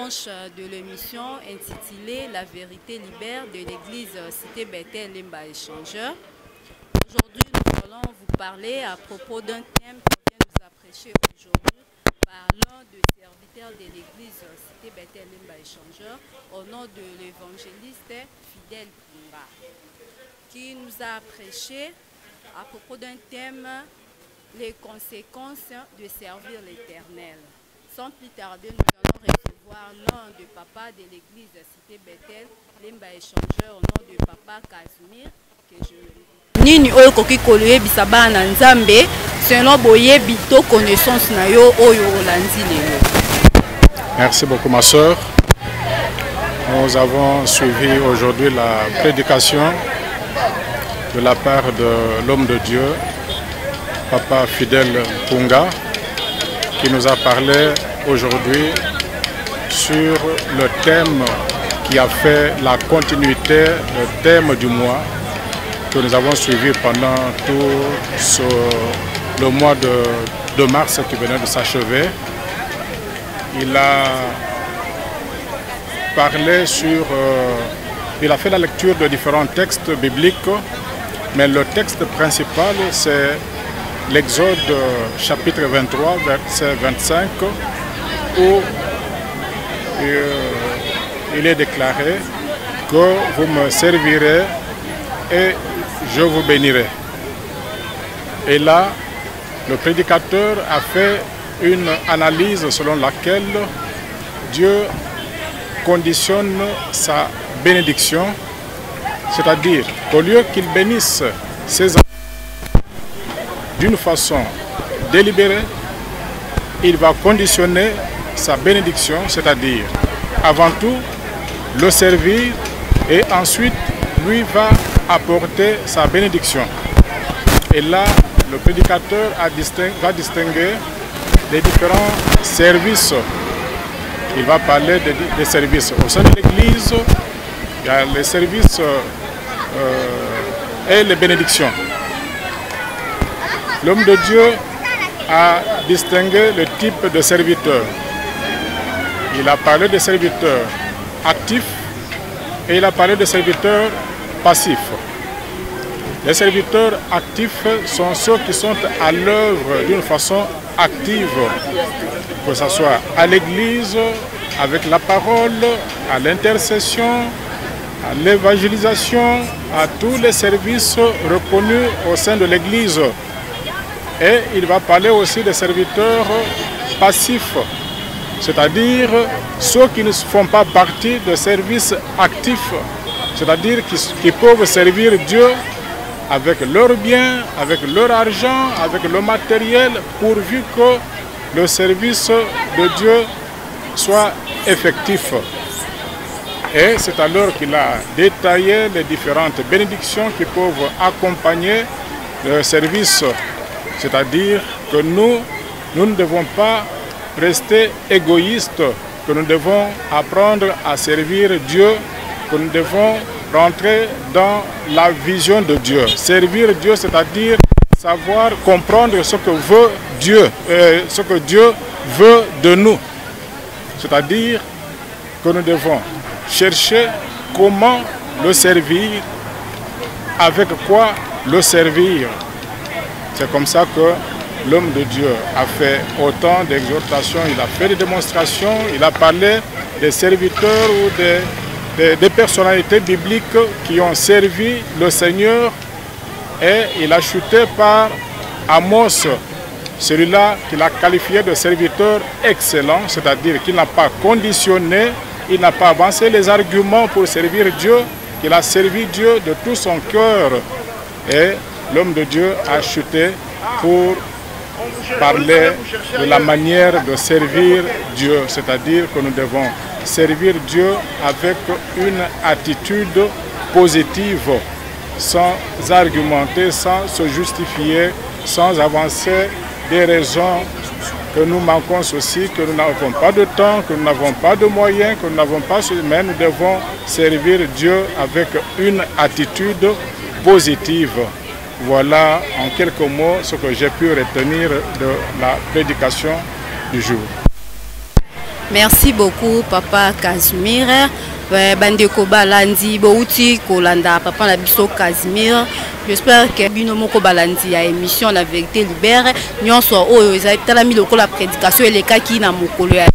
tranche de l'émission intitulée « La vérité libère » de l'église Cité Bethel Lemba Échangeur. Aujourd'hui, nous allons vous parler à propos d'un thème qui vient nous apprêcher aujourd'hui par l'un des serviteurs de l'église Cité Bethel Lemba Échangeur au nom de l'évangéliste Fidèle Punga, qui nous a apprêché à propos d'un thème « Les conséquences de servir l'Éternel ». Sans plus tarder, nous allons recevoir l'un des papas de l'église Cité Bethel Lemba Échangeur au nom de papa Casimir que je nini oyo koki koloyebisa bana nzambe selon boyebi to connaissance na yo oyo olandi lelo. Merci beaucoup ma soeur. Nous avons suivi aujourd'hui la prédication de la part de l'homme de Dieu, papa Fidèle Punga, qui nous a parlé aujourd'hui sur le thème qui a fait la continuité, le thème du mois que nous avons suivi pendant tout le mois de mars qui venait de s'achever. Il a parlé sur... il a fait la lecture de différents textes bibliques, mais le texte principal c'est l'Exode chapitre 23, verset 25, où il est déclaré que vous me servirez et je vous bénirai. Et là, le prédicateur a fait une analyse selon laquelle Dieu conditionne sa bénédiction, c'est-à-dire qu'au lieu qu'il bénisse ses enfants d'une façon délibérée, il va conditionner sa bénédiction, c'est-à-dire avant tout le servir et ensuite lui va apporter sa bénédiction. Et là, le prédicateur va distinguer les différents services. Il va parler des services au sein de l'Église, il y a les services et les bénédictions. L'homme de Dieu a distingué le type de serviteur. Il a parlé des serviteurs actifs et il a parlé des serviteurs passifs. Les serviteurs actifs sont ceux qui sont à l'œuvre d'une façon active, que ce soit à l'église, avec la parole, à l'intercession, à l'évangélisation, à tous les services reconnus au sein de l'église. Et il va parler aussi des serviteurs passifs, c'est-à-dire ceux qui ne font pas partie de services actifs, c'est-à-dire qui peuvent servir Dieu avec leurs biens, avec leur argent, avec le matériel, pourvu que le service de Dieu soit effectif. Et c'est alors qu'il a détaillé les différentes bénédictions qui peuvent accompagner le service. C'est-à-dire que nous ne devons pas rester égoïstes, que nous devons apprendre à servir Dieu, que nous devons rentrer dans la vision de Dieu. Servir Dieu, c'est-à-dire savoir comprendre ce que veut Dieu, ce que Dieu veut de nous. C'est-à-dire que nous devons chercher comment le servir, avec quoi le servir. C'est comme ça que l'homme de Dieu a fait autant d'exhortations, il a fait des démonstrations, il a parlé des serviteurs ou des personnalités bibliques qui ont servi le Seigneur, et il a chuté par Amos, celui-là qu'il a qualifié de serviteur excellent, c'est-à-dire qu'il n'a pas conditionné, il n'a pas avancé les arguments pour servir Dieu, qu'il a servi Dieu de tout son cœur. Et l'homme de Dieu a chuté pour parler de la manière de servir Dieu, c'est-à-dire que nous devons servir Dieu avec une attitude positive, sans argumenter, sans se justifier, sans avancer des raisons que nous manquons ceci, que nous n'avons pas de temps, que nous n'avons pas de moyens, que nous n'avons pas ceci, mais nous devons servir Dieu avec une attitude positive. Voilà en quelques mots ce que j'ai pu retenir de la prédication du jour. Merci beaucoup, Papa Casimir. Bandeko balandi bouti kolanda papa na biso Casimir. J'espère que binomoko balandi a émission La Vérité Libère. Nyonso oyo ezali talami lokola prédication eleka ki na mokolo ya